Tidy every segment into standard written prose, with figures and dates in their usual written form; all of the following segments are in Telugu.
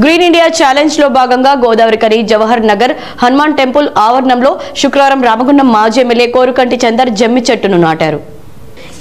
గ్రీన్ ఇండియా ఛాలెంజ్ లో భాగంగా గోదావరికని జవహర్ నగర్ హనుమాన్ టెంపుల్ ఆవరణంలో శుక్రవారం రామగుండం మాజీ ఎమ్మెల్యే కోరుకంటి చందర్ జమ్మి చెట్టును నాటారు.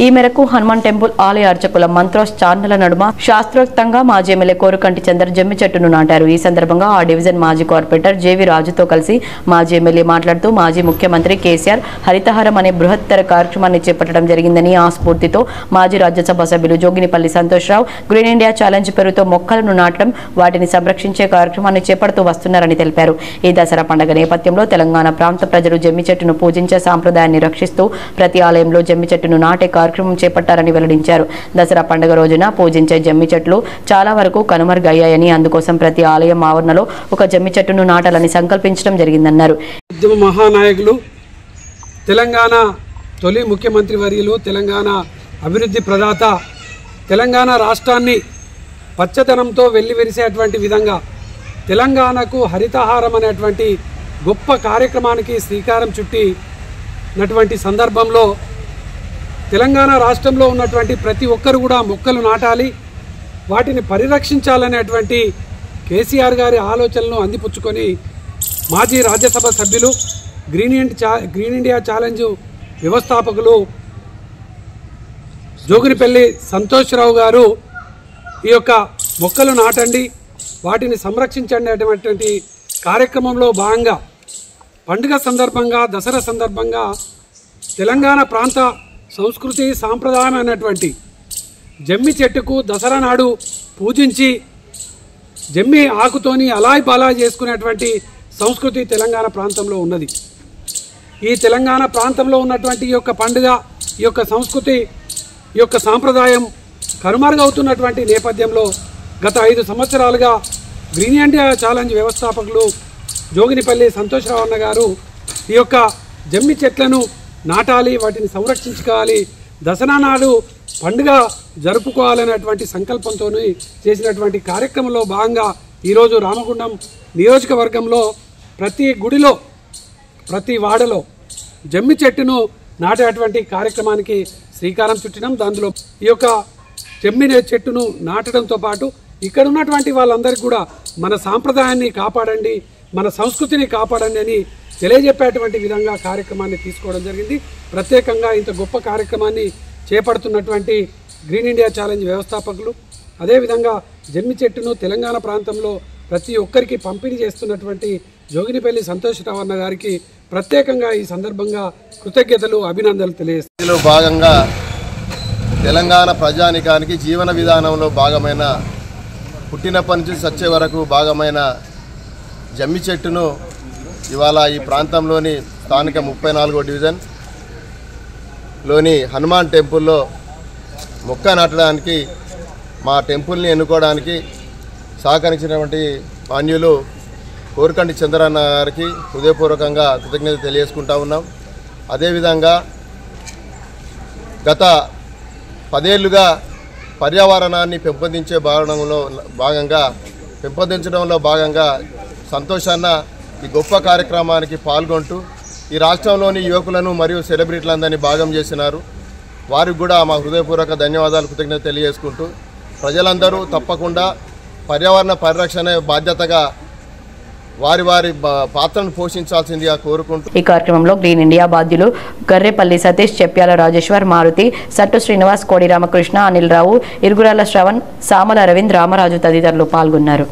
ఈ మేరకు హనుమాన్ టెంపుల్ ఆలయ అర్చకుల మంత్రోచ్చారణల నడుమ శాస్త్రోక్తంగా మాజీ ఎమ్మెల్యే కోరుకంటి చందర్ జమ్మి చెట్టును నాటారు. ఈ సందర్భంగా ఆ డివిజన్ మాజీ కార్పొరేటర్ జేవి రాజుతో కలిసి మాజీ ఎమ్మెల్యే మాట్లాడుతూ మాజీ ముఖ్యమంత్రి కేసీఆర్ హరితహారం అనే బృహత్తర కార్యక్రమాన్ని చేపట్టడం జరిగిందని, ఆ స్ఫూర్తితో మాజీ రాజ్యసభ సభ్యులు Joginipalli Santosh Rao green India challenge పేరుతో మొక్కలను నాటడం, వాటిని సంరక్షించే కార్యక్రమాన్ని చేపడుతూ వస్తున్నారని తెలిపారు. ఈ దసరా పండుగ నేపథ్యంలో తెలంగాణ ప్రాంత ప్రజలు జమ్మి చెట్టును పూజించే సాంప్రదాయాన్ని రక్షిస్తూ ప్రతి ఆలయంలో జమ్మి చెట్టును నాటే కార్యక్రమం చేపట్టారని వెల్లడించారు. దసరా పండుగ రోజున పూజించే జమ్మి చెట్లు చాలా వరకు కనుమరుగయ్యాయని, అందుకోసం ప్రతి ఆలయం ఆవరణలో ఒక జమ్మి చెట్టును నాటాలని సంకల్పించడం జరిగిందన్నారు. మహానాయకులు, తెలంగాణ తొలి ముఖ్యమంత్రి వర్యులు, తెలంగాణ అభివృద్ధి ప్రదాత, తెలంగాణ రాష్ట్రాన్ని పచ్చదనంతో వెల్లివిరిసేటువంటి విధంగా తెలంగాణకు హరితహారం అనేటువంటి గొప్ప కార్యక్రమానికి శ్రీకారం చుట్టినటువంటి సందర్భంలో తెలంగాణ రాష్ట్రంలో ఉన్నటువంటి ప్రతి ఒక్కరు కూడా మొక్కలు నాటాలి, వాటిని పరిరక్షించాలనేటువంటి కేసీఆర్ గారి ఆలోచనలను అందిపుచ్చుకొని మాజీ రాజ్యసభ సభ్యులు, గ్రీన్ ఇండియా ఛాలెంజ్ వ్యవస్థాపకులు జోగినిపల్లి సంతోష్రావు గారు ఈ యొక్క మొక్కలు నాటండి, వాటిని సంరక్షించండి అనేటువంటి కార్యక్రమంలో భాగంగా పండుగ సందర్భంగా, దసరా సందర్భంగా తెలంగాణ ప్రాంత సంస్కృతి సాంప్రదాయం అయినటువంటి జమ్మి చెట్టుకు దసరా నాడు పూజించి జమ్మి ఆకుతోని అలాయ్ బాలాయ్ చేసుకునేటువంటి సంస్కృతి తెలంగాణ ప్రాంతంలో ఉన్నది. ఈ తెలంగాణ ప్రాంతంలో ఉన్నటువంటి ఈ యొక్క పండుగ, ఈ యొక్క సంస్కృతి, ఈ యొక్క సాంప్రదాయం కనుమరుగవుతున్నటువంటి నేపథ్యంలో గత 5 సంవత్సరాలుగా గ్రీన్ ఇండియా ఛాలెంజ్ వ్యవస్థాపకులు జోగినిపల్లి సంతోష్రావు అన్న గారు ఈ యొక్క జమ్మి చెట్లను నాటాలి, వాటిని సంరక్షించుకోవాలి, దసరా నాడు పండుగ జరుపుకోవాలనేటువంటి సంకల్పంతో చేసినటువంటి కార్యక్రమంలో భాగంగా ఈరోజు రామగుండం నియోజకవర్గంలో ప్రతి గుడిలో, ప్రతి వాడలో జమ్మి చెట్టును నాటేటువంటి కార్యక్రమానికి శ్రీకారం చుట్టినాం. దాంట్లో ఈ యొక్క జమ్మి చెట్టును నాటడంతో పాటు ఇక్కడ ఉన్నటువంటి వాళ్ళందరికీ కూడా మన సాంప్రదాయాన్ని కాపాడండి, మన సంస్కృతిని కాపాడండి అని తెలియజెప్పేటువంటి విధంగా కార్యక్రమాన్ని తీసుకోవడం జరిగింది. ప్రత్యేకంగా ఇంత గొప్ప కార్యక్రమాన్ని చేపడుతున్నటువంటి గ్రీన్ ఇండియా ఛాలెంజ్ వ్యవస్థాపకులు, అదేవిధంగా జమ్మి చెట్టును తెలంగాణ ప్రాంతంలో ప్రతి ఒక్కరికి పంపిణీ చేస్తున్నటువంటి జోగినిపల్లి సంతోష్రావు అన్న గారికి ప్రత్యేకంగా ఈ సందర్భంగా కృతజ్ఞతలు, అభినందనలు తెలియజేస్తారు. భాగంగా తెలంగాణ ప్రజానికానికి జీవన విధానంలో భాగమైన, పుట్టినప్పటి నుంచి చచ్చే వరకు భాగమైన జమ్మి చెట్టును ఇవాళ ఈ ప్రాంతంలోని స్థానిక 34వ డివిజన్లోని హనుమాన్ టెంపుల్లో మొక్క నాటడానికి, మా టెంపుల్ని ఎన్నుకోవడానికి సహకరించినటువంటి మాన్యులు కోరుకంటి చంద్రన్న గారికి హృదయపూర్వకంగా కృతజ్ఞత తెలియజేసుకుంటా ఉన్నాం. అదేవిధంగా గత 10 ఏళ్లుగా పర్యావరణాన్ని పెంపొందించడంలో భాగంగా సంతోషాన్న ఈ గొప్ప కార్యక్రమానికి పాల్గొంటూ ఈ రాష్ట్రంలోని యువకులను మరియు సెలబ్రిటీలందరినీ భాగం చేసినారు. వారికి కూడా మా హృదయపూర్వక ధన్యవాదాలు, కృతజ్ఞత తెలియజేసుకుంటూ ప్రజలందరూ తప్పకుండా పర్యావరణ పరిరక్షణ బాధ్యతగా వారి పాత్రను పోషించాల్సిందిగా కోరుకుంటూ ఈ కార్యక్రమంలో గ్రీన్ ఇండియా బాధ్యులు గర్రెపల్లి సతీష్, చెప్ప్యాల రాజేశ్వర్, మారుతి, సట్టు శ్రీనివాస్, కోడి రామకృష్ణ, అనిల్ రావు, ఇరుగురాల శ్రవణ్, సామల అరవింద్, రామరాజు తదితరులు పాల్గొన్నారు.